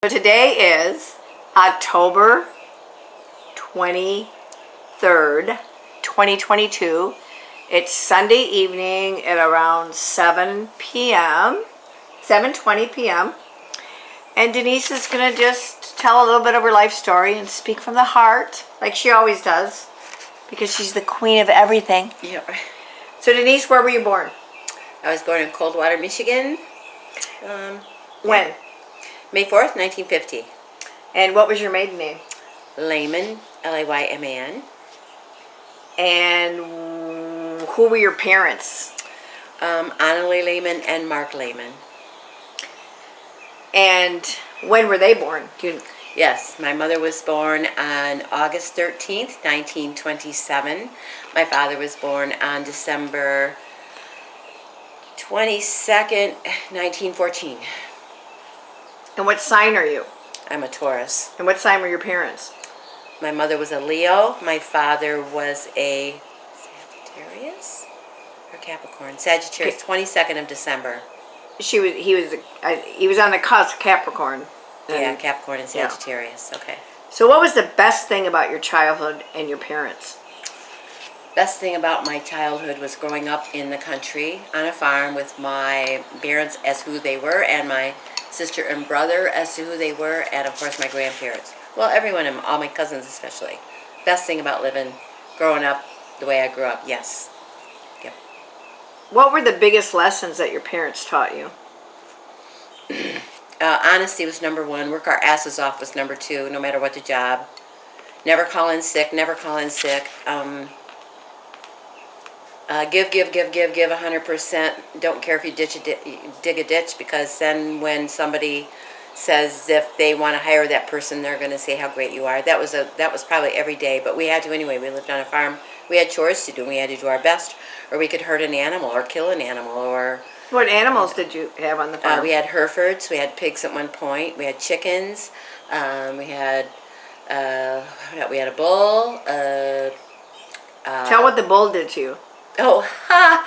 So today is October 23rd, 2022. It's Sunday evening at around 7 p.m., 7:20 p.m. And Denise is going to just tell a little bit of her life story and speak from the heart, like she always does, because she's the queen of everything. Yeah. So Denise, where were you born? I was born in Coldwater, Michigan. When? May 4th, 1950. And what was your maiden name? Layman, Layman. And who were your parents? Annalie Layman and Mark Layman. And when were they born? Yes, my mother was born on August 13th, 1927. My father was born on December 22nd, 1914. And what sign are you? I'm a Taurus. And what sign were your parents? My mother was a Leo. My father was a Sagittarius or Capricorn. Sagittarius, 22nd of December. He was on the cusp, Capricorn. Yeah, Capricorn and Sagittarius. Yeah. Okay. So what was the best thing about your childhood and your parents? Best thing about my childhood was growing up in the country on a farm with my parents as who they were, and my sister and brother as to who they were, and of course my grandparents. Well, everyone, and all my cousins especially. Best thing about growing up the way I grew up, yes. Yep. What were the biggest lessons that your parents taught you? Honesty was number one. Work our asses off was number two, no matter what the job. Never call in sick, never call in sick. Give 100%. Don't care if you dig a ditch, because then when somebody says if they want to hire that person, they're going to say how great you are. That was probably every day, but we had to anyway. We lived on a farm. We had chores to do. We had to do our best, or we could hurt an animal or kill an animal. Or what animals did you have on the farm? We had Herefords. We had pigs at one point. We had chickens. We had a bull. Tell what the bull did to you. Oh, I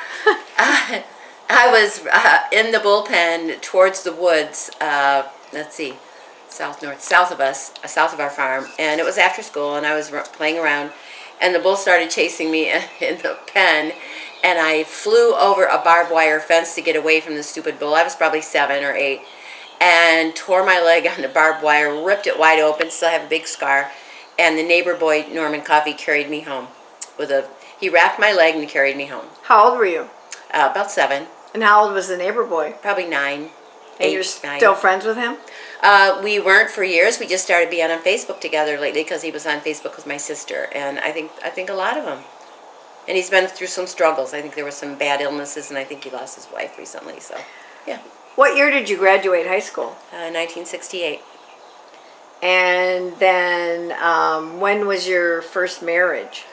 was in the bullpen towards the woods, let's see, south of us, south of our farm, and it was after school, and I was playing around, and the bull started chasing me in the pen, and I flew over a barbed wire fence to get away from the stupid bull. I was probably 7 or 8, and tore my leg on the barbed wire, ripped it wide open, still have a big scar, and the neighbor boy, Norman Coffey, carried me home he wrapped my leg and carried me home. How old were you? About 7. And how old was the neighbor boy? Probably 9. And you're still friends with him? We weren't for years. We just started being on Facebook together lately because he was on Facebook with my sister, and I think a lot of them. And he's been through some struggles. I think there were some bad illnesses, and I think he lost his wife recently. So, yeah. What year did you graduate high school? 1968. And then when was your first marriage?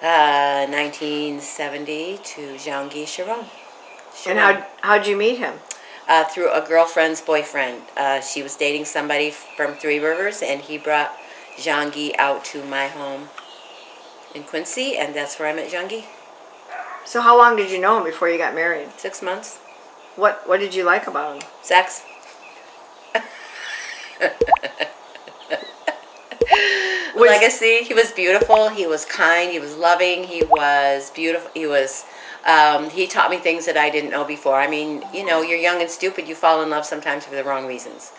1970 to Jean-Guy Chiron. And how'd you meet him? Through a girlfriend's boyfriend. She was dating somebody from Three Rivers, and he brought Jean-Guy out to my home in Quincy, and that's where I met Jean-Guy. So how long did you know him before you got married? 6 months. What did you like about him? Sex. Legacy. He was beautiful. He was kind. He was loving. He was beautiful. He taught me things that I didn't know before. I mean, you're young and stupid. You fall in love sometimes for the wrong reasons.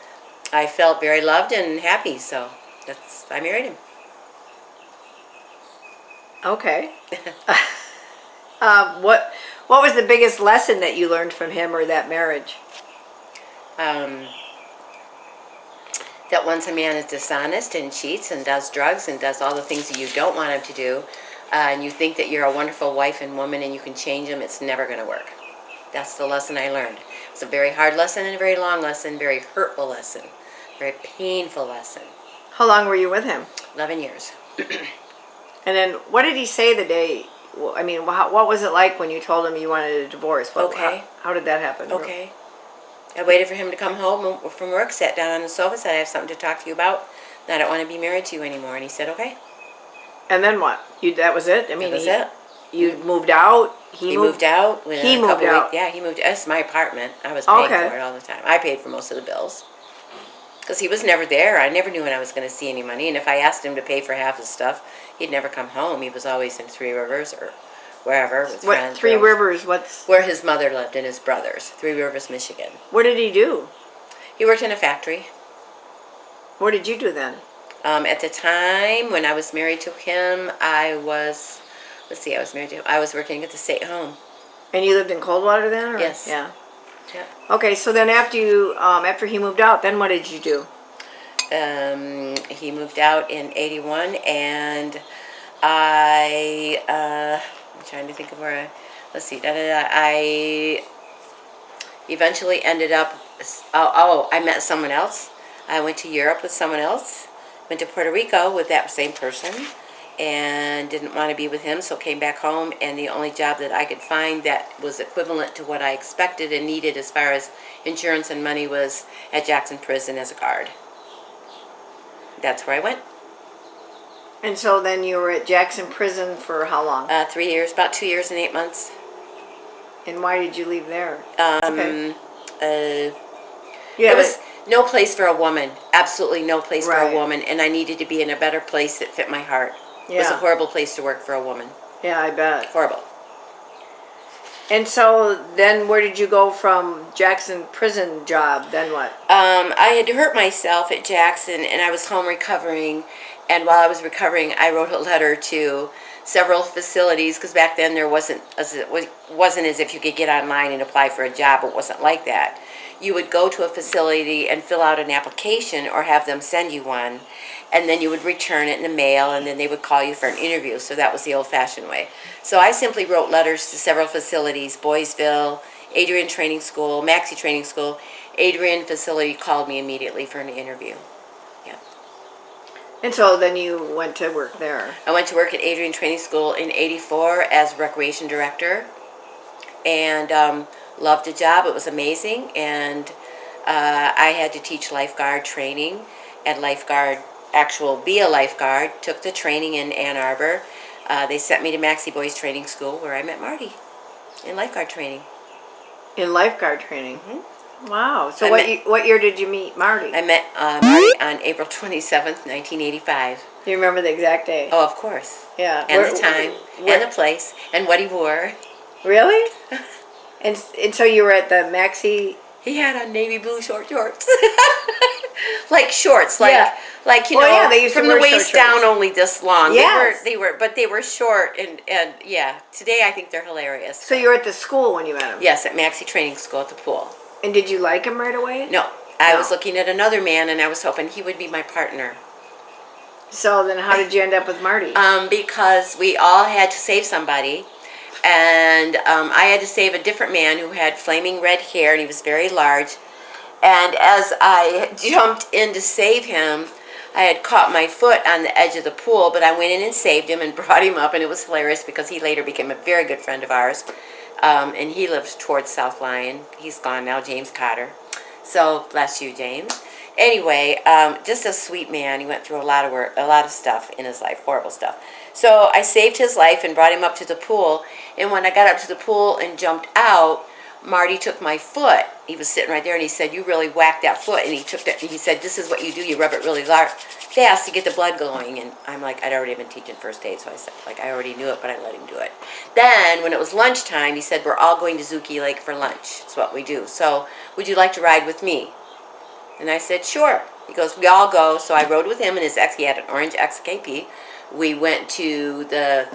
I felt very loved and happy, so I married him. Okay. What was the biggest lesson that you learned from him or that marriage? That once a man is dishonest and cheats and does drugs and does all the things that you don't want him to do, and you think that you're a wonderful wife and woman and you can change him, it's never going to work. That's the lesson I learned. It's a very hard lesson and a very long lesson, very hurtful lesson, very painful lesson. How long were you with him? 11 years. And then what did he say the day, I mean, what was it like when you told him you wanted a divorce? How did that happen? Okay. I waited for him to come home from work, sat down on the sofa, said, I have something to talk to you about, and I don't want to be married to you anymore. And he said, okay. And then what? That was it? I mean, that was it. You moved out? He moved out. He moved out? Yeah, he moved. It's my apartment. I was paying for it all the time. I paid for most of the bills. because he was never there. I never knew when I was going to see any money, and if I asked him to pay for half his stuff, he'd never come home. He was always in Three Rivers or wherever with What friends. Three Rivers? What's Where his mother lived and his brothers. Three Rivers, Michigan. what did he do? He worked in a factory. What did you do then? At the time when I was married to him, I was married to him. I was working at the state home. And you lived in Coldwater then? Or? Yes. Yeah. Yeah. Okay, so then after he moved out, then what did you do? He moved out in '81, and I'm trying to think of where let's see, I eventually ended up, I met someone else. I went to Europe with someone else, went to Puerto Rico with that same person, and didn't want to be with him, so came back home, and the only job that I could find that was equivalent to what I expected and needed as far as insurance and money was at Jackson Prison as a guard. That's where I went. And so then you were at Jackson Prison for how long? 3 years, about 2 years and 8 months. And why did you leave there? It was no place for a woman. Absolutely no place for Right. a woman. And I needed to be in a better place that fit my heart. It was a horrible place to work for a woman. Yeah, I bet. Horrible. And so then where did you go from Jackson Prison job? Then what? I had hurt myself at Jackson, and I was home recovering. And while I was recovering, I wrote a letter to several facilities, because back then there wasn't as if you could get online and apply for a job. It wasn't like that. You would go to a facility and fill out an application or have them send you one, and then you would return it in the mail, and then they would call you for an interview. So that was the old-fashioned way. So I simply wrote letters to several facilities: Boysville, Adrian Training School, Maxie Training School. Adrian facility called me immediately for an interview. Yeah. And so then you went to work there. I went to work at Adrian Training School in '84 as recreation director, and loved the job. It was amazing, and I had to teach lifeguard training and be a lifeguard. Took the training in Ann Arbor. They sent me to Maxie Boys Training School, where I met Marty in lifeguard training. In lifeguard training? Mm-hmm. Wow. So what year did you meet Marty? I met Marty on April 27th, 1985. Do you remember the exact day? Oh, of course. Yeah. And the time, and the place, and what he wore. Really? And so you were at the Maxie... He had on navy blue shorts. Like shorts, they used to from wear the short waist down shorts. only this long. Yes. They were short, and yeah. Today I think they're hilarious. So you were at the school when you met him? Yes, at Maxie Training School at the pool. And did you like him right away? No, I No. was looking at another man, and I was hoping he would be my partner. So then how did you end up with Marty? Because we all had to save somebody, and I had to save a different man who had flaming red hair, and he was very large. And as I jumped in to save him, I had caught my foot on the edge of the pool, but I went in and saved him and brought him up, and it was hilarious because he later became a very good friend of ours. And he lives towards South Lyon. He's gone now, James Cotter. So, bless you, James. Anyway, just a sweet man. He went through a lot of stuff in his life, horrible stuff. So I saved his life and brought him up to the pool. And when I got up to the pool and jumped out, Marty took my foot. He was sitting right there, and he said, "You really whacked that foot." And he took that, and he said, "This is what you do. You rub it really fast to get the blood going." And I'm like, I'd already been teaching first aid, so I said, I already knew it, but I let him do it. Then, when it was lunchtime, he said, "We're all going to Zuki Lake for lunch. It's what we do. So, would you like to ride with me?" And I said, "Sure." He goes, "We all go." So I rode with him and he had an orange XKP. We went to the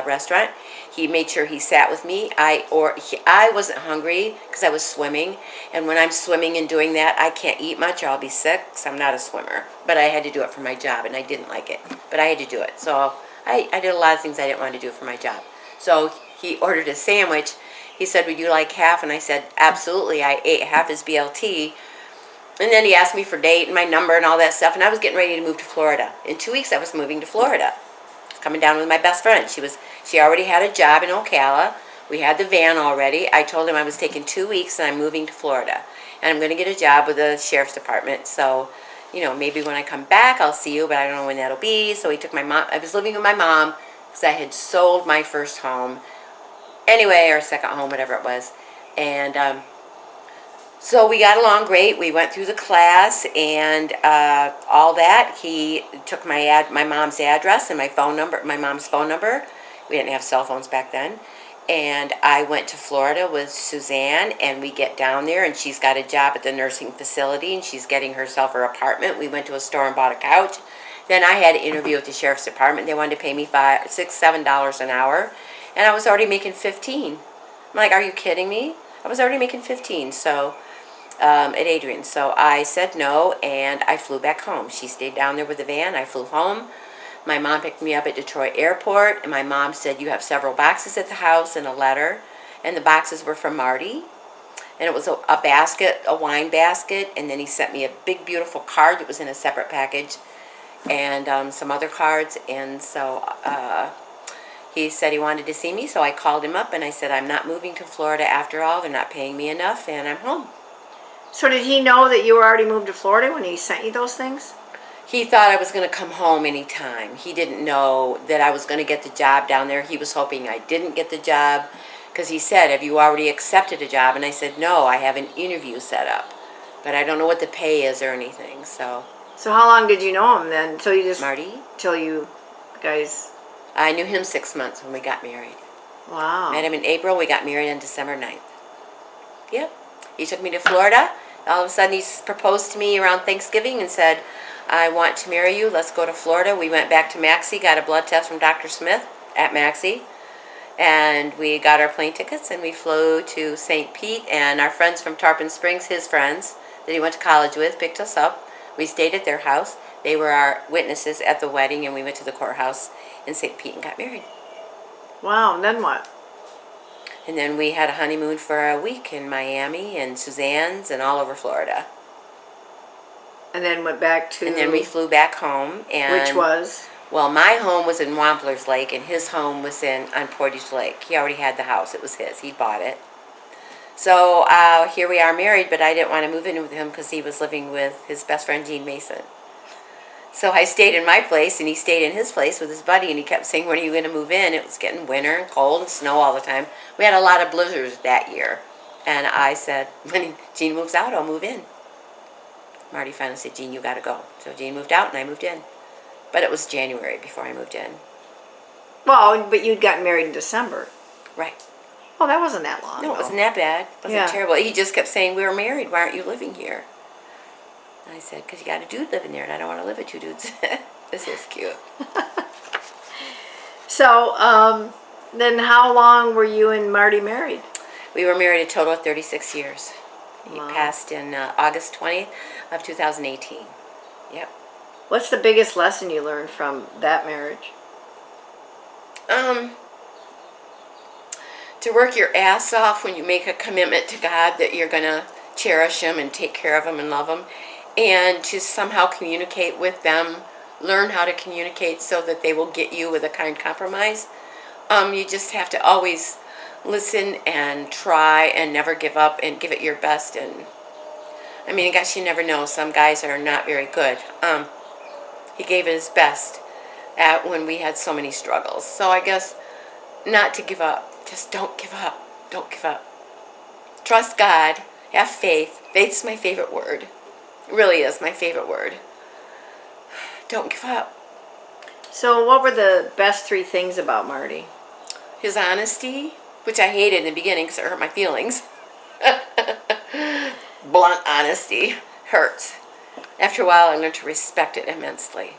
restaurant. He made sure he sat with me. I wasn't hungry because I was swimming, and when I'm swimming and doing that, I can't eat much or I'll be sick because I'm not a swimmer. But I had to do it for my job, and I didn't like it, but I had to do it. So I did a lot of things I didn't want to do for my job. So he ordered a sandwich. He said, "Would you like half?" And I said, "Absolutely." I ate half his BLT. And then he asked me for date and my number and all that stuff, and I was getting ready to move to Florida. In 2 weeks, I was moving to Florida. Coming down with my best friend. She already had a job in Ocala. We had the van already. I told him I was taking 2 weeks and I'm moving to Florida. And I'm going to get a job with the sheriff's department. So, maybe when I come back, I'll see you, but I don't know when that'll be. So he took my mom. I was living with my mom because I had sold my first home. Anyway, or second home, whatever it was. And So we got along great. We went through the class and all that. He took my mom's address and my phone number, my mom's phone number. We didn't have cell phones back then. And I went to Florida with Suzanne, and we get down there, and she's got a job at the nursing facility, and she's getting herself her apartment. We went to a store and bought a couch. Then I had an interview with the sheriff's department. They wanted to pay me $7 an hour, and I was already making 15. I'm like, are you kidding me? I was already making 15. So at Adrian. So I said no, and I flew back home. She stayed down there with the van. I flew home. My mom picked me up at Detroit Airport, and my mom said, you have several boxes at the house and a letter. And the boxes were from Marty. And it was a basket, a wine basket, and then he sent me a big, beautiful card that was in a separate package, and some other cards. And so he said he wanted to see me, so I called him up, and I said, I'm not moving to Florida after all. They're not paying me enough, and I'm home. So did he know that you were already moved to Florida when he sent you those things? He thought I was going to come home anytime. He didn't know that I was going to get the job down there. He was hoping I didn't get the job because he said, have you already accepted a job? And I said, no, I have an interview set up, but I don't know what the pay is or anything. So how long did you know him then? So you just Marty? Till you guys. I knew him 6 months when we got married. Wow. Met him in April. We got married on December 9th. Yep. He took me to Florida. All of a sudden, he proposed to me around Thanksgiving and said, I want to marry you. Let's go to Florida. We went back to Maxie, got a blood test from Dr. Smith at Maxie, and we got our plane tickets, and we flew to St. Pete, and our friends from Tarpon Springs, his friends that he went to college with, picked us up. We stayed at their house. They were our witnesses at the wedding, and we went to the courthouse in St. Pete and got married. Wow, and then what? And then we had a honeymoon for a week in Miami and Suzanne's and all over Florida. And then went back to... And then we flew back home. And which was? Well, my home was in Wampler's Lake, and his home was on Portage Lake. He already had the house. It was his. He bought it. So here we are married, but I didn't want to move in with him because he was living with his best friend, Gene Mason. So I stayed in my place, and he stayed in his place with his buddy, and he kept saying, when are you going to move in? It was getting winter and cold and snow all the time. We had a lot of blizzards that year. And I said, when Gene moves out, I'll move in. Marty finally said, Gene, you got to go. So Gene moved out, and I moved in. But it was January before I moved in. Well, but you'd gotten married in December. Right. Oh, that wasn't that long. No, it wasn't that bad. It wasn't terrible. He just kept saying, we were married. Why aren't you living here? And I said, because you got a dude living there, and I don't want to live with two dudes. This is cute. So, then how long were you and Marty married? We were married a total of 36 years. He Wow. passed in August 20th of 2018. Yep. What's the biggest lesson you learned from that marriage? To work your ass off when you make a commitment to God that you're going to cherish Him and take care of Him and love Him, and to somehow communicate with them, learn how to communicate so that they will get you with a kind compromise. You just have to always listen and try and never give up and give it your best. And I mean, I guess you never know. Some guys are not very good. He gave it his best at when we had so many struggles. So I guess not to give up. Just don't give up. Don't give up. Trust God. Have faith. Faith's my favorite word. It really is my favorite word. Don't give up. So what were the best 3 things about Marty? His honesty, which I hated in the beginning because it hurt my feelings. Blunt honesty hurts. After a while, I learned to respect it immensely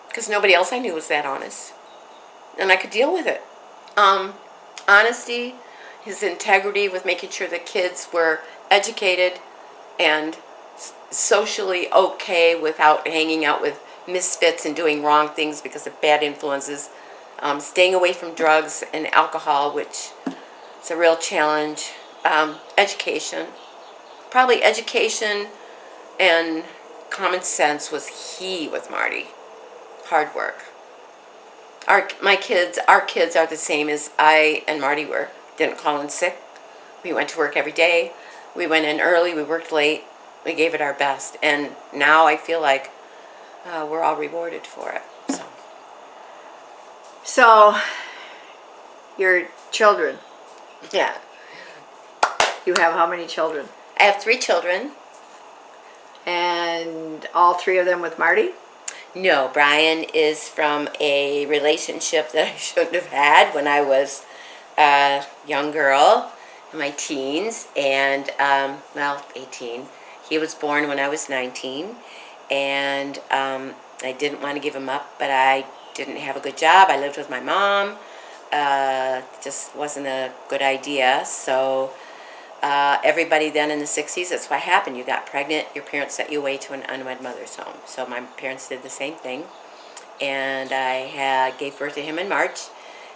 because nobody else I knew was that honest, and I could deal with it. Honesty, his integrity with making sure the kids were educated and socially okay without hanging out with misfits and doing wrong things because of bad influences. Staying away from drugs and alcohol, which is a real challenge. Education. Probably education and common sense was key with Marty. Hard work. Our kids are the same as I and Marty were. Didn't call in sick. We went to work every day. We went in early. We worked late. We gave it our best. And now I feel like we're all rewarded for it. So, your children. Yeah. You have how many children? I have 3 children. And all 3 of them with Marty? No, Brian is from a relationship that I shouldn't have had when I was a young girl in my teens, and, 18. He was born when I was 19, and I didn't want to give him up, but I didn't have a good job. I lived with my mom. Just wasn't a good idea, so everybody then in the 60s, that's what happened. You got pregnant, your parents sent you away to an unwed mother's home. So my parents did the same thing. And I gave birth to him in March.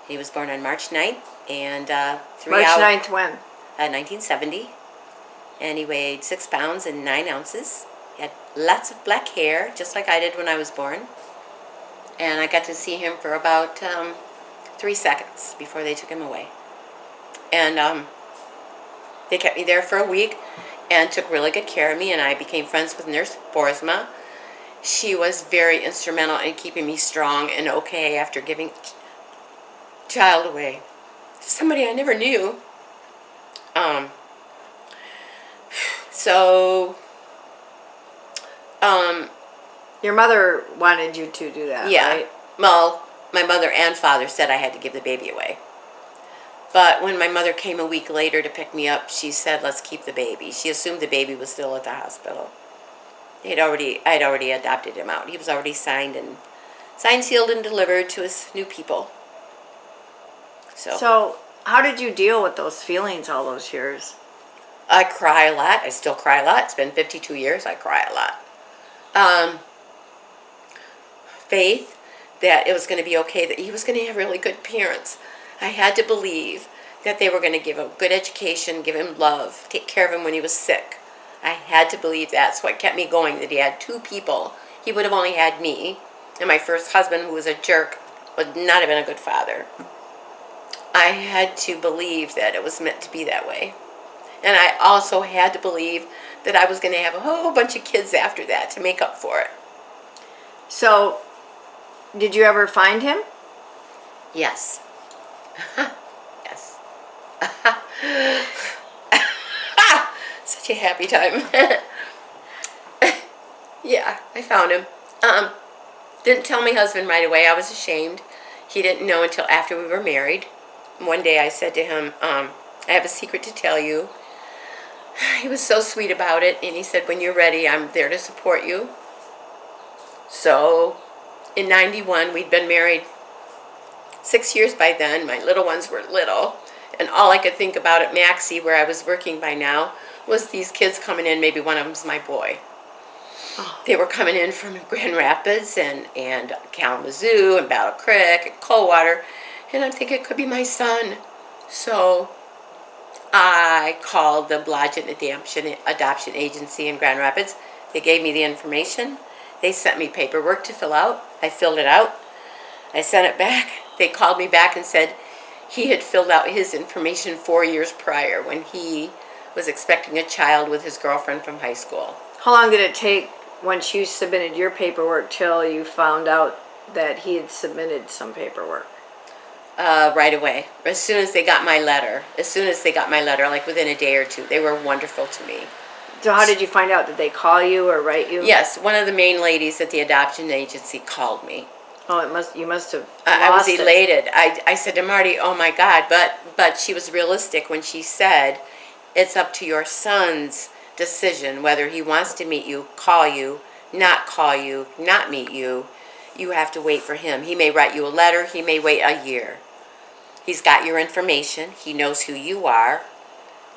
He was born on March 9th. And March 9th when? 1970. And he weighed 6 pounds and 9 ounces. He had lots of black hair, just like I did when I was born. And I got to see him for about 3 seconds before they took him away. And they kept me there for a week and took really good care of me, and I became friends with Nurse Borsma. She was very instrumental in keeping me strong and okay after giving child away to somebody I never knew. So, Your mother wanted you to do that, yeah. right? Well, my mother and father said I had to give the baby away. But when my mother came a week later to pick me up, she said, let's keep the baby. She assumed the baby was still at the hospital. I'd already adopted him out. He was already signed, sealed, and delivered to his new people. So how did you deal with those feelings all those years? I cry a lot. I still cry a lot. It's been 52 years. I cry a lot. Faith that it was going to be okay, that he was going to have really good parents. I had to believe that they were going to give him good education, give him love, take care of him when he was sick. I had to believe that. So it kept me going, that he had 2 people. He would have only had me. And my first husband, who was a jerk, would not have been a good father. I had to believe that it was meant to be that way. And I also had to believe that I was going to have a whole bunch of kids after that to make up for it. So, did you ever find him? Yes. Yes. Such a happy time. Yeah, I found him. Didn't tell my husband right away. I was ashamed. He didn't know until after we were married. One day I said to him, I have a secret to tell you. He was so sweet about it, and he said, when you're ready, I'm there to support you. So, in 91, we'd been married 6 years by then. My little ones were little, and all I could think about at Maxie, where I was working by now, was these kids coming in. Maybe one of them's my boy. Oh. They were coming in from Grand Rapids and Kalamazoo and Battle Creek and Coldwater, and I'm thinking it could be my son. So I called the Blodgett Adoption Agency in Grand Rapids. They gave me the information. They sent me paperwork to fill out. I filled it out. I sent it back. They called me back and said he had filled out his information 4 years prior when he was expecting a child with his girlfriend from high school. How long did it take once you submitted your paperwork till you found out that he had submitted some paperwork? Right away. As soon as they got my letter. Like within a day or 2. They were wonderful to me. So how did you find out? Did they call you or write you? Yes, one of the main ladies at the adoption agency called me. Oh, you must have I was lost it. elated. I said to Marty, oh my God, but she was realistic when she said, it's up to your son's decision whether he wants to meet you, call you, not meet you. You have to wait for him. He may write you a letter. He may wait a year. He's got your information. He knows who you are.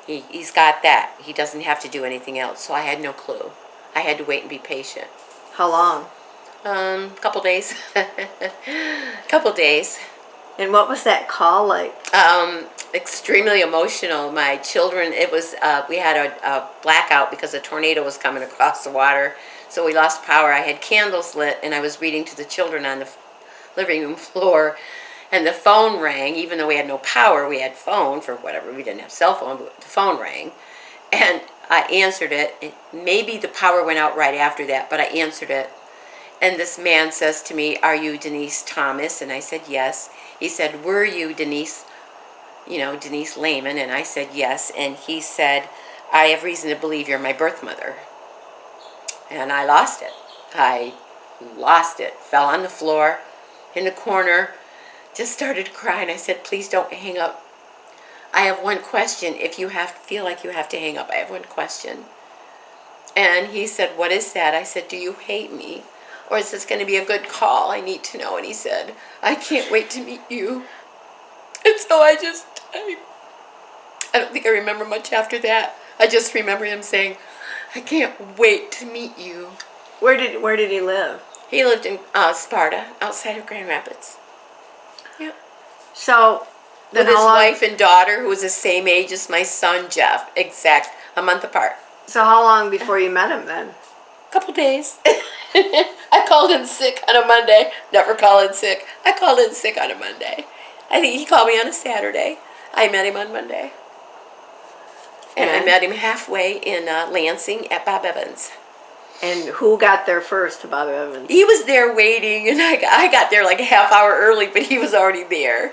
He's got that. He doesn't have to do anything else. So I had no clue. I had to wait and be patient. How long? Couple days. Couple days. And what was that call like? Extremely emotional. My children, it was, we had a blackout because a tornado was coming across the water. So we lost power. I had candles lit, and I was reading to the children on the living room floor. And the phone rang. Even though we had no power, we had phone for whatever. We didn't have cell phone, but the phone rang. And I answered it. Maybe the power went out right after that, but I answered it. And this man says to me, are you Denise Thomas? And I said, yes. He said, were you Denise Layman? And I said, yes. And he said, I have reason to believe you're my birth mother. And I lost it. I lost it. Fell on the floor in the corner, just started crying. I said, please don't hang up. I have one question. If you feel like you have to hang up, I have one question. And he said, what is that? I said, do you hate me? Or is this going to be a good call? I need to know. And he said, I can't wait to meet you. And so I don't think I remember much after that. I just remember him saying, I can't wait to meet you. Where did he live? He lived in Sparta, outside of Grand Rapids. Yeah. So, then With his how long, wife and daughter, who was the same age as my son, Jeff. A month apart. so how long before you met him then? Couple days. I called in sick on a Monday. Never call in sick. I called in sick on a Monday. I think he called me on a Saturday. I met him on Monday. And I met him halfway in Lansing at Bob Evans. And who got there first to Bob Evans? He was there waiting, and I got there like a half hour early, but he was already there.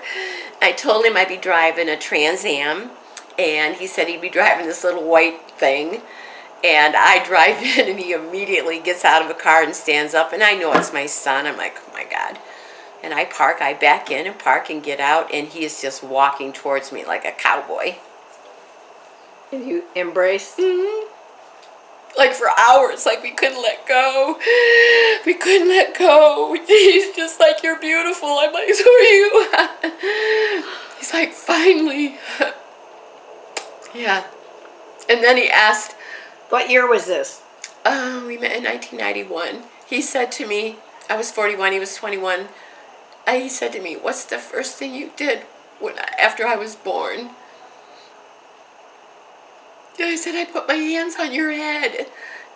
I told him I'd be driving a Trans Am, and he said he'd be driving this little white thing. And I drive in, and he immediately gets out of the car and stands up, and I know it's my son. I'm like, oh my God. And I back in and park and get out, and he is just walking towards me like a cowboy. And you embraced? Mm-hmm. Like for hours, like we couldn't let go. We couldn't let go. He's just like, you're beautiful. I'm like, so are you. He's like, finally. Yeah. And then he asked, What year was this? we met in 1991. He said to me, I was 41, he was 21. He said to me, what's the first thing you did after I was born? And I said, I put my hands on your head.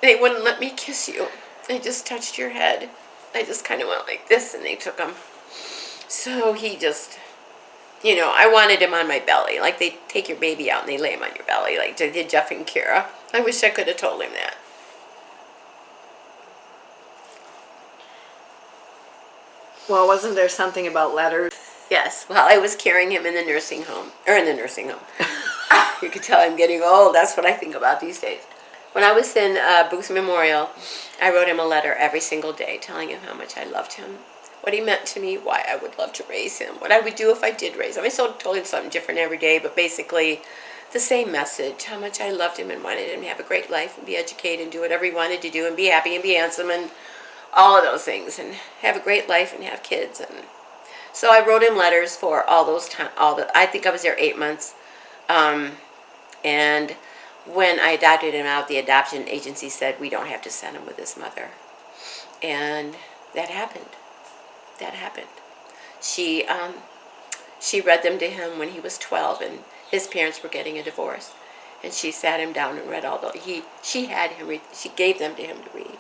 They wouldn't let me kiss you. They just touched your head. I just kind of went like this, and they took him. So he just, I wanted him on my belly. Like they take your baby out and they lay him on your belly, like they did Jeff and Kira. I wish I could have told him that. Well, wasn't there something about letters? Yes, well, I was carrying him in the nursing home. You could tell I'm getting old. That's what I think about these days. When I was in Booth Memorial, I wrote him a letter every single day telling him how much I loved him, what he meant to me, why I would love to raise him, what I would do if I did raise him. I still told him something different every day, but basically the same message, how much I loved him and wanted him to have a great life and be educated and do whatever he wanted to do and be happy and be handsome and all of those things and have a great life and have kids. And so I wrote him letters for all those time. I think I was there 8 months. And when I adopted him out, the adoption agency said we don't have to send him with his mother. And that happened. She read them to him when he was 12, and his parents were getting a divorce. And she sat him down and read all those. She had him read. She gave them to him to read.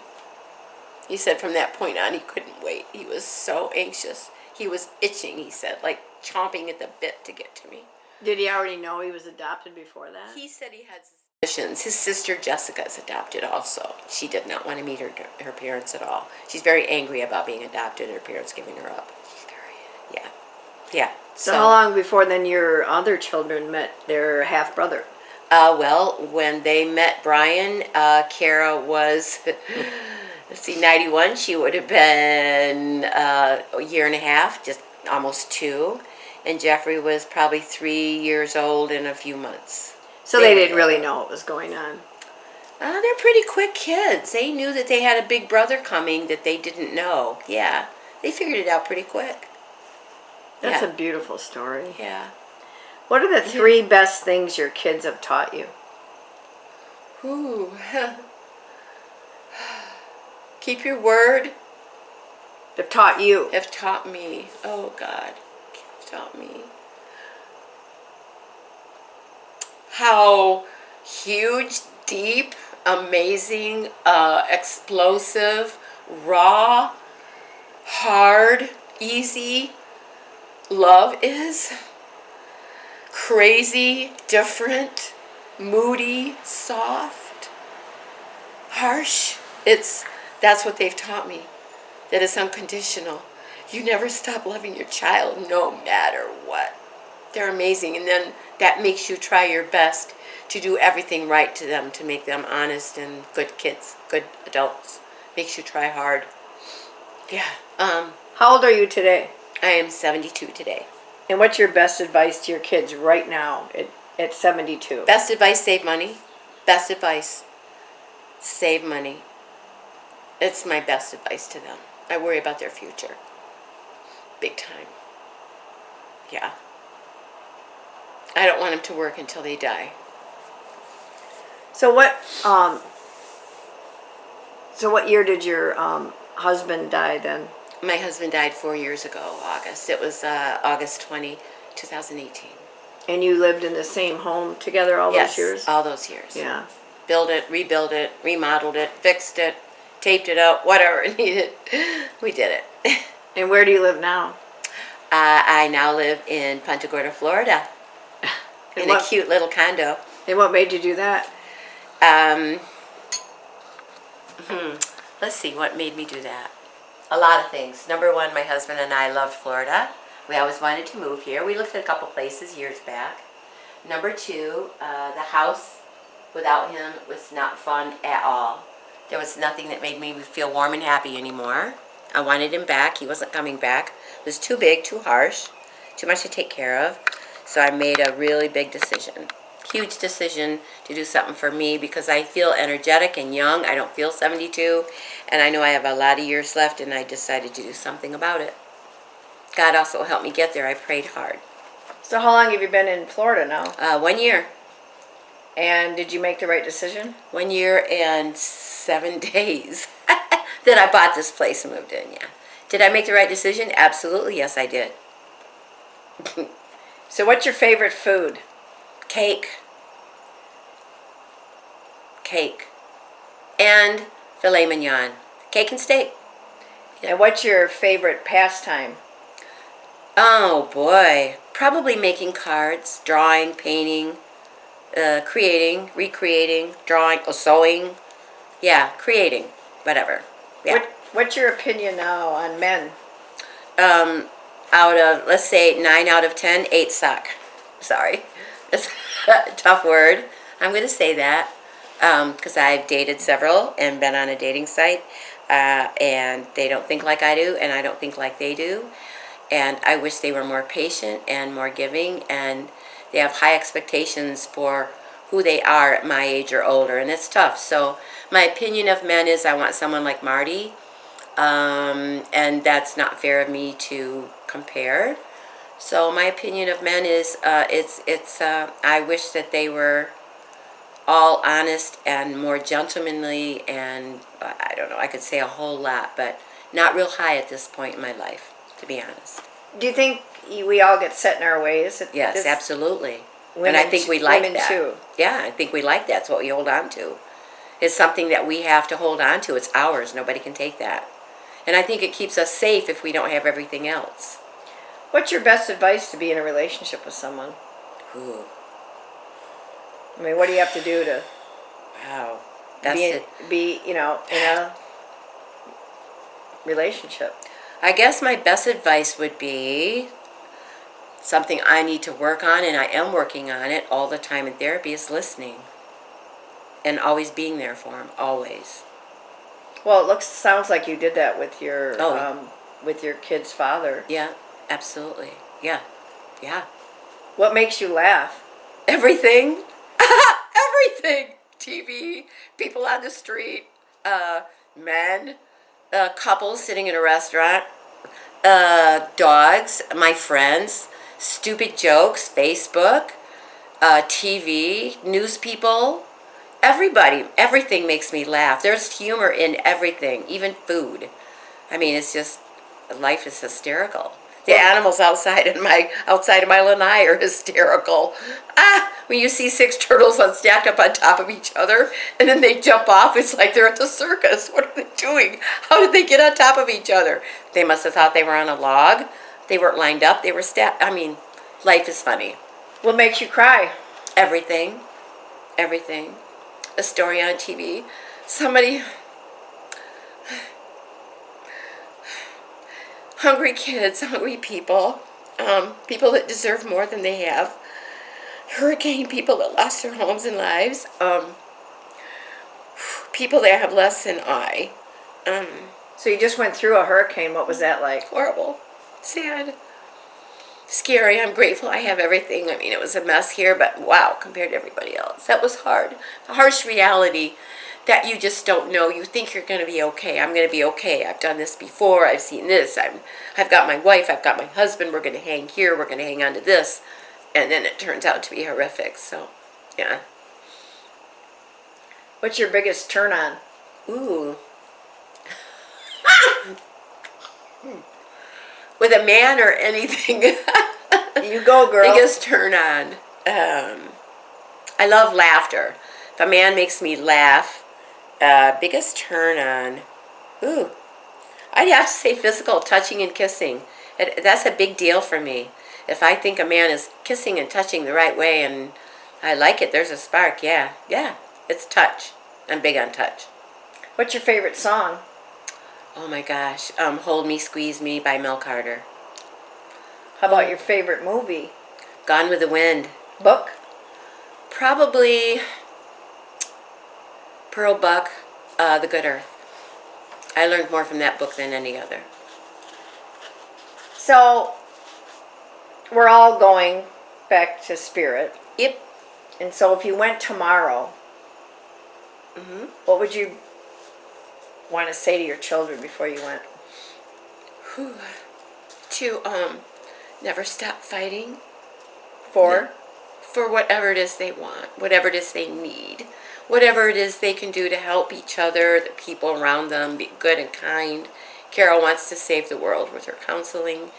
He said from that point on he couldn't wait. He was so anxious. He was itching, he said, like chomping at the bit to get to me. Did he already know he was adopted before that? He said he had suspicions. His sister Jessica is adopted also. She did not want to meet her parents at all. She's very angry about being adopted and her parents giving her up. Yeah. So how long before then your other children met their half-brother? Well, when they met Brian, Kara was, 91. She would have been a year and a half, just almost 2. And Jeffrey was probably 3 years old in a few months. So they didn't really know what was going on. They're pretty quick kids. They knew that they had a big brother coming that they didn't know. Yeah, they figured it out pretty quick. That's a beautiful story. Yeah. What are the 3 best things your kids have taught you? Ooh. Keep your word. They've taught you. Have taught me. Oh, God. Taught me. How huge, deep, amazing, explosive, raw, hard, easy love is. Crazy, different, moody, soft, harsh. That's what they've taught me. That it's unconditional. You never stop loving your child no matter what. They're amazing. And then that makes you try your best to do everything right to them, to make them honest and good kids, good adults. Makes you try hard. Yeah. How old are you today? I am 72 today. And what's your best advice to your kids right now at 72? Best advice, save money. Best advice, save money. It's my best advice to them. I worry about their future. Big time. Yeah. I don't want them to work until they die. So what year did your husband die then? My husband died 4 years ago, August. It was August 2018. And you lived in the same home together all those years? All those years. Yeah. Built it, rebuilt it, remodeled it, fixed it, taped it up, whatever it needed. We did it. And where do you live now? I now live in Punta Gorda, Florida, in a cute little condo. And what made you do that? Let's see, what made me do that? A lot of things. Number one, my husband and I loved Florida. We always wanted to move here. We looked at a couple places years back. Number two, the house without him was not fun at all. There was nothing that made me feel warm and happy anymore. I wanted him back. He wasn't coming back. It was too big, too harsh, too much to take care of. So I made a really big decision. Huge decision to do something for me because I feel energetic and young. I don't feel 72, and I know I have a lot of years left, and I decided to do something about it. God also helped me get there. I prayed hard. So how long have you been in Florida now? 1 year. And did you make the right decision? 1 year and 7 days that I bought this place and moved in, yeah. Did I make the right decision? Absolutely, yes, I did. So what's your favorite food? Cake. And filet mignon. Cake and steak. And what's your favorite pastime? Oh boy, probably making cards, drawing, painting, creating, recreating, drawing, sewing. Yeah, creating, whatever. Yeah. What's your opinion now on men? Out of, let's say 9 out of 10, 8 suck. Sorry. That's a tough word. I'm going to say that because I've dated several and been on a dating site, and they don't think like I do, and I don't think like they do. And I wish they were more patient and more giving, and they have high expectations for who they are at my age or older, and it's tough. So my opinion of men is I want someone like Marty, and that's not fair of me to compare. So my opinion of men is I wish that they were all honest and more gentlemanly, and I don't know, I could say a whole lot, but not real high at this point in my life, to be honest. Do you think we all get set in our ways? Yes, absolutely. Women, and I think we like women that. too. Yeah, I think we like that. It's what we hold on to. It's something that we have to hold on to. It's ours. Nobody can take that. And I think it keeps us safe if we don't have everything else. What's your best advice to be in a relationship with someone? Ooh. I mean, what do you have to do to Wow. That's be in a relationship? I guess my best advice would be something I need to work on, and I am working on it all the time in therapy, is listening. And always being there for him, always. Well, sounds like you did that with your Oh. with your kid's father. Yeah, absolutely. Yeah. Yeah. What makes you laugh? Everything. Everything. TV, people on the street, men, couples sitting in a restaurant, dogs, my friends, stupid jokes, Facebook, TV, news people, everybody, everything makes me laugh. There's humor in everything, even food. I mean, it's just, life is hysterical. The animals outside of my lanai are hysterical. When you see 6 turtles stacked up on top of each other, and then they jump off, it's like they're at the circus. What are they doing? How did they get on top of each other? They must have thought they were on a log. They weren't lined up. They were stacked. I mean, life is funny. What makes you cry? Everything. Everything. A story on TV. Somebody... Hungry kids, hungry people, people that deserve more than they have. Hurricane people that lost their homes and lives. People that have less than I. So you just went through a hurricane. What was that like? Horrible. Sad. Scary. I'm grateful I have everything. I mean, it was a mess here, but wow, compared to everybody else. That was hard. The harsh reality that you just don't know. You think you're going to be okay. I'm going to be okay. I've done this before. I've seen this. I've got my wife. I've got my husband. We're going to hang here. We're going to hang on to this. And then it turns out to be horrific. So, yeah. What's your biggest turn on? Ooh. With a man or anything. You go, girl. Biggest turn on. I love laughter. If a man makes me laugh, biggest turn on. Ooh. I'd have to say physical touching and kissing. That's a big deal for me. If I think a man is kissing and touching the right way and I like it, there's a spark. Yeah. It's touch. I'm big on touch. What's your favorite song? Oh my gosh. Hold Me, Squeeze Me by Mel Carter. How about your favorite movie? Gone with the Wind. Book? Probably Pearl Buck, The Good Earth. I learned more from that book than any other. So, we're all going back to spirit. Yep. And so if you went tomorrow, what would you want to say to your children before you went? To never stop fighting For? for whatever it is they want, whatever it is they need, whatever it is they can do to help each other, the people around them, be good and kind. Carol wants to save the world with her counseling.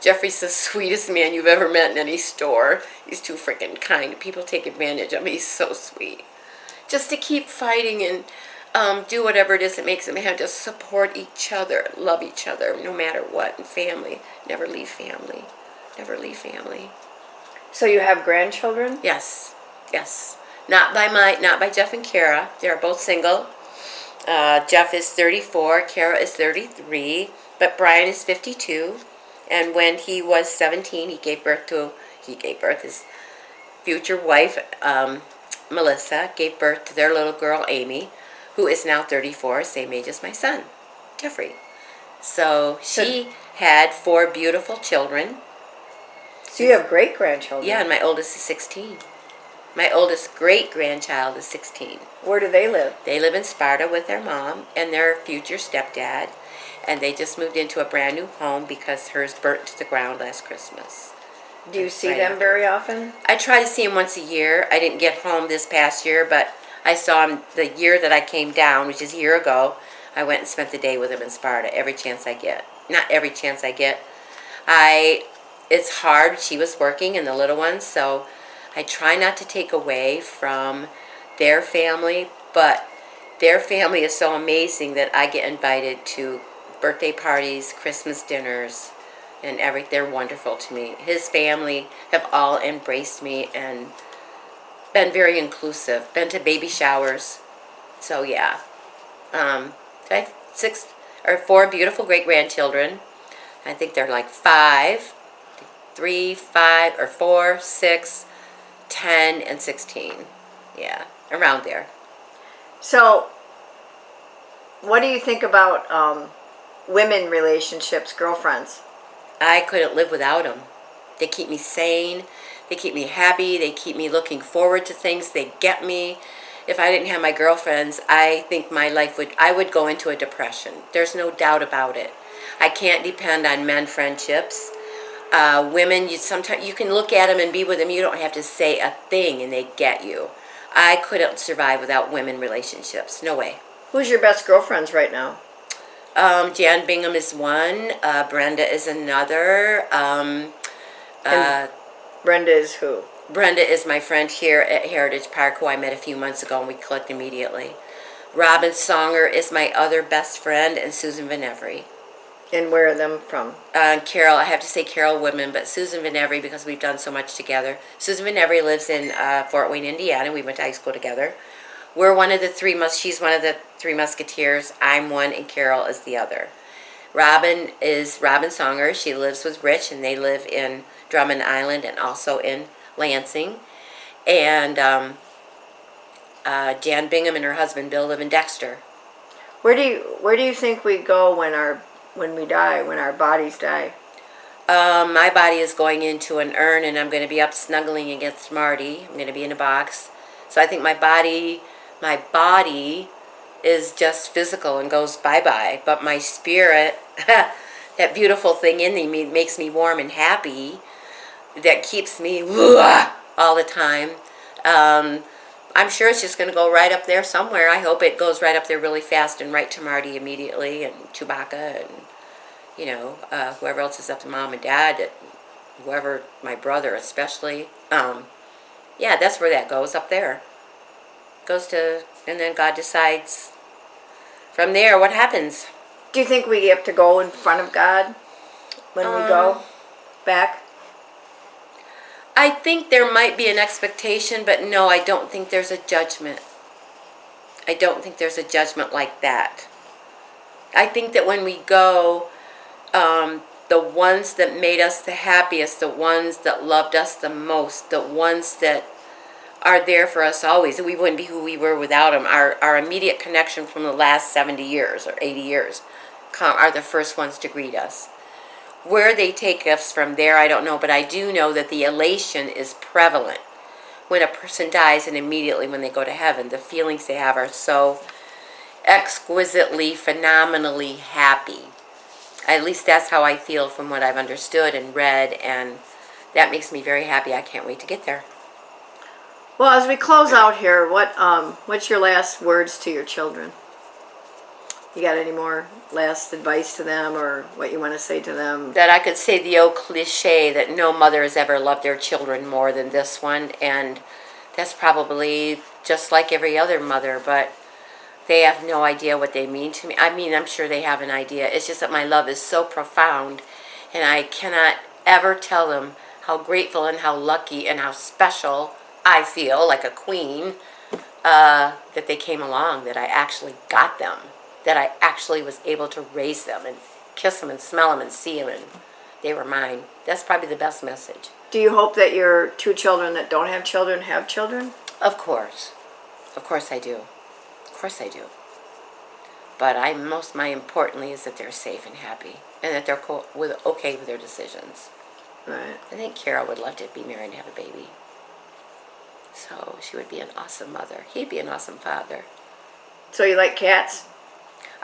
Jeffrey's the sweetest man you've ever met in any store. He's too freaking kind. People take advantage of him. He's so sweet. Just to keep fighting and do whatever it is that makes them happy. Just support each other, love each other, no matter what. And family. Never leave family. Never leave family. So you have grandchildren? Yes. Not by Jeff and Kara. They're both single. Jeff is 34. Kara is 33. But Brian is 52. And when he was 17, he gave birth his future wife, Melissa, gave birth to their little girl, Amy, who is now 34, same age as my son, Jeffrey. So she had 4 beautiful children. So you have great-grandchildren? Yeah, and my oldest is 16. My oldest great-grandchild is 16. Where do they live? They live in Sparta with their mom and their future stepdad. And they just moved into a brand new home because hers burnt to the ground last Christmas. Do you see them very often? I try to see him once a year. I didn't get home this past year, but I saw him the year that I came down, which is a year ago. I went and spent the day with him in Sparta every chance I get. Not every chance I get. It's hard. She was working and the little ones, so I try not to take away from their family, but their family is so amazing that I get invited to birthday parties, Christmas dinners, and they're wonderful to me. His family have all embraced me and been very inclusive. Been to baby showers. So yeah. I have 4 beautiful great-grandchildren. I think they're like 5, 3, 5, or 4, 6, 10, and 16. Yeah, around there. So, what do you think about women relationships, girlfriends? I couldn't live without them. They keep me sane. They keep me happy. They keep me looking forward to things. They get me. If I didn't have my girlfriends, I think my life I would go into a depression. There's no doubt about it. I can't depend on men friendships. Women, sometimes you can look at them and be with them. You don't have to say a thing and they get you. I couldn't survive without women relationships. No way. Who's your best girlfriends right now? Jan Bingham is one. Brenda is another. And Brenda is who? Brenda is my friend here at Heritage Park, who I met a few months ago, and we clicked immediately. Robin Songer is my other best friend, and Susan Van Every. And where are them from? Carol, I have to say Carol Woodman, but Susan Van Every, because we've done so much together. Susan Van Every lives in Fort Wayne, Indiana. We went to high school together. We're one of the 3 she's one of the 3 Musketeers. I'm one, and Carol is the other. Robin is Robin Songer. She lives with Rich, and they live in Drummond Island and also in Lansing. And Jan Bingham and her husband Bill live in Dexter. Where do you think we go when we die, when our bodies die? My body is going into an urn, and I'm going to be up snuggling against Marty. I'm going to be in a box. So I think my body is just physical and goes bye-bye. But my spirit, that beautiful thing in me, makes me warm and happy. That keeps me all the time. I'm sure it's just going to go right up there somewhere. I hope it goes right up there really fast and right to Marty immediately, and Chewbacca, and whoever else is up to Mom and Dad, whoever, my brother especially. Yeah, that's where that goes, up there. Goes to, and then God decides from there what happens. Do you think we have to go in front of God when we go back? I think there might be an expectation, but no, I don't think there's a judgment. I don't think there's a judgment like that. I think that when we go, the ones that made us the happiest, the ones that loved us the most, the ones that are there for us always, we wouldn't be who we were without them. Our immediate connection from the last 70 years or 80 years are the first ones to greet us. Where they take us from there, I don't know, but I do know that the elation is prevalent when a person dies, and immediately when they go to heaven, the feelings they have are so exquisitely, phenomenally happy. At least that's how I feel from what I've understood and read, and that makes me very happy. I can't wait to get there. Well, as we close out here, what's your last words to your children? You got any more last advice to them, or what you want to say to them? That I could say the old cliche that no mother has ever loved their children more than this one, and that's probably just like every other mother, but they have no idea what they mean to me. I mean, I'm sure they have an idea. It's just that my love is so profound, and I cannot ever tell them how grateful and how lucky and how special I feel, like a queen, that they came along, that I actually got them, that I actually was able to raise them and kiss them and smell them and see them, and they were mine. That's probably the best message. Do you hope that your two children that don't have children have children? Of course. Of course I do. Of course I do. But my importantly is that they're safe and happy, and that they're okay with their decisions. Right. I think Carol would love to be married and have a baby. So she would be an awesome mother. He'd be an awesome father. So you like cats?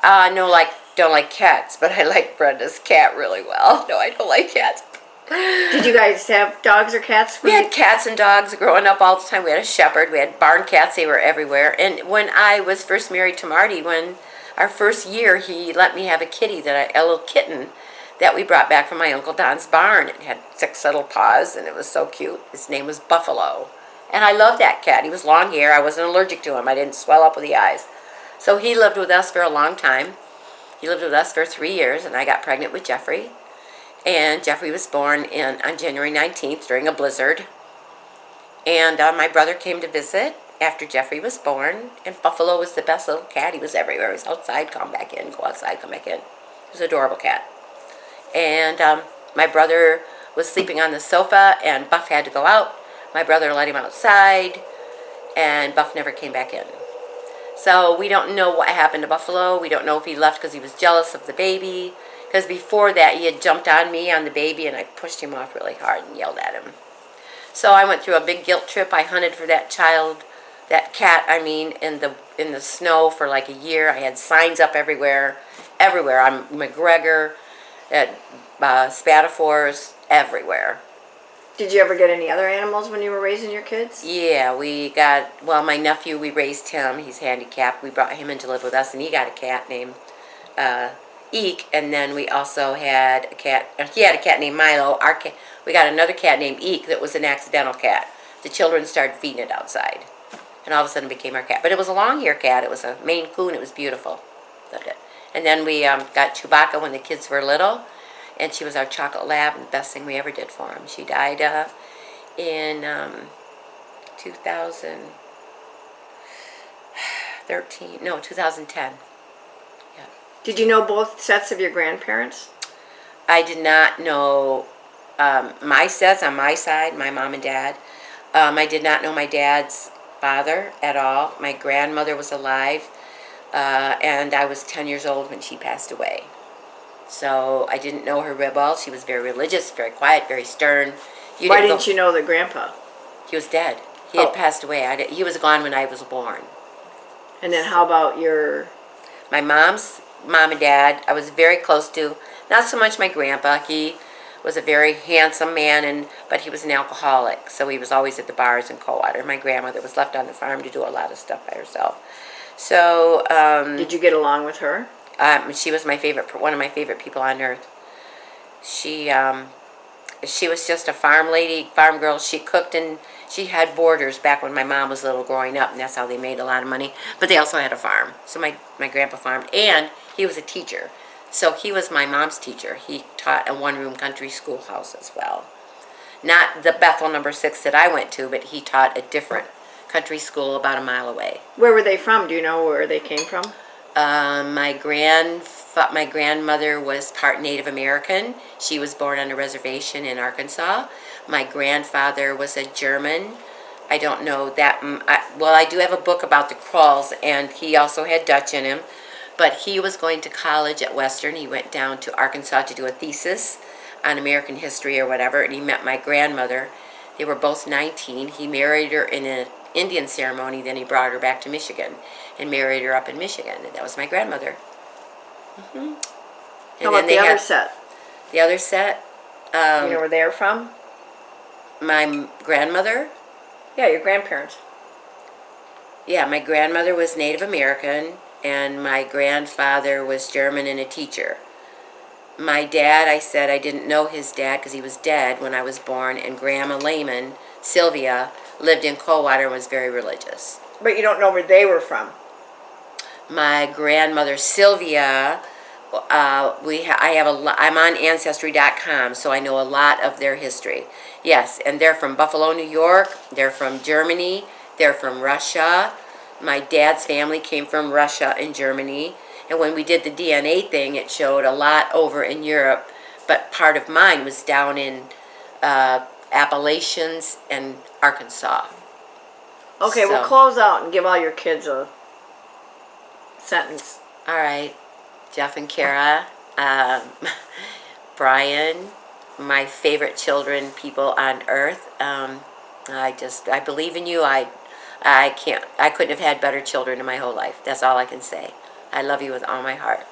No, don't like cats, but I like Brenda's cat really well. No, I don't like cats. Did you guys have dogs or cats? We had cats and dogs growing up all the time. We had a shepherd. We had barn cats. They were everywhere. And when I was first married to Marty, when our first year, he let me have a kitty, a little kitten that we brought back from my Uncle Don's barn. It had 6 little paws, and it was so cute. His name was Buffalo. And I loved that cat. He was long hair. I wasn't allergic to him. I didn't swell up with the eyes. So he lived with us for a long time. He lived with us for 3 years, and I got pregnant with Jeffrey. And Jeffrey was born on January 19th during a blizzard. And my brother came to visit after Jeffrey was born. And Buffalo was the best little cat. He was everywhere. He was outside, come back in, go outside, come back in. He was an adorable cat. And my brother was sleeping on the sofa, and Buff had to go out. My brother let him outside, and Buff never came back in. So we don't know what happened to Buffalo. We don't know if he left because he was jealous of the baby. Because before that, he had jumped on me, on the baby, and I pushed him off really hard and yelled at him. So I went through a big guilt trip. I hunted for that cat, in the snow for like a year. I had signs up everywhere. I'm McGregor, at Spatafores, everywhere. Did you ever get any other animals when you were raising your kids? Yeah, my nephew, we raised him. He's handicapped. We brought him in to live with us, and he got a cat named Eek, and then we also had a cat. He had a cat named Milo. We got another cat named Eek that was an accidental cat. The children started feeding it outside, and all of a sudden it became our cat. But it was a long-haired cat. It was a Maine Coon. It was beautiful. Loved it. And then we got Chewbacca when the kids were little, and she was our chocolate lab, and the best thing we ever did for him. She died in 2010. Yeah. Did you know both sets of your grandparents? I did not know my sets on my side, my mom and dad. I did not know my dad's father at all. My grandmother was alive, and I was 10 years old when she passed away. So I didn't know her at all. She was very religious, very quiet, very stern. Why didn't you know the grandpa? He was dead. He Oh. had passed away. He was gone when I was born. And then how about your... My mom's mom and dad, I was very close to. Not so much my grandpa. He was a very handsome man, but he was an alcoholic, so he was always at the bars in Coldwater. My grandmother was left on the farm to do a lot of stuff by herself. So Did you get along with her? she was one of my favorite people on earth. She was just a farm lady, farm girl. She cooked, and she had boarders back when my mom was little growing up, and that's how they made a lot of money. But they also had a farm. So my grandpa farmed, and he was a teacher. So he was my mom's teacher. He taught a one-room country schoolhouse as well. Not the Bethel number 6 that I went to, but he taught a different country school about a mile away. Where were they from? Do you know where they came from? My grandmother was part Native American. She was born on a reservation in Arkansas. My grandfather was a German. I don't know that. I do have a book about the Kralls, and he also had Dutch in him. But he was going to college at Western. He went down to Arkansas to do a thesis on American history or whatever, and he met my grandmother. They were both 19. He married her in an Indian ceremony, then he brought her back to Michigan and married her up in Michigan, and that was my grandmother. How about the other set? The other set, You know where they're from? my grandmother. Yeah, your grandparents. Yeah, my grandmother was Native American, and my grandfather was German and a teacher. My dad, I said I didn't know his dad because he was dead when I was born, and Grandma Layman, Sylvia, lived in Coldwater and was very religious. But you don't know where they were from? My grandmother Sylvia, I'm on Ancestry.com, so I know a lot of their history. Yes, and they're from Buffalo, New York. They're from Germany. They're from Russia. My dad's family came from Russia and Germany. And when we did the DNA thing, it showed a lot over in Europe, but part of mine was down in Appalachians and Arkansas. Okay, we'll So- close out and give all your kids a sentence. All right, Jeff and Kara, Brian, my favorite children, people on earth. I believe in you. I couldn't have had better children in my whole life. That's all I can say. I love you with all my heart.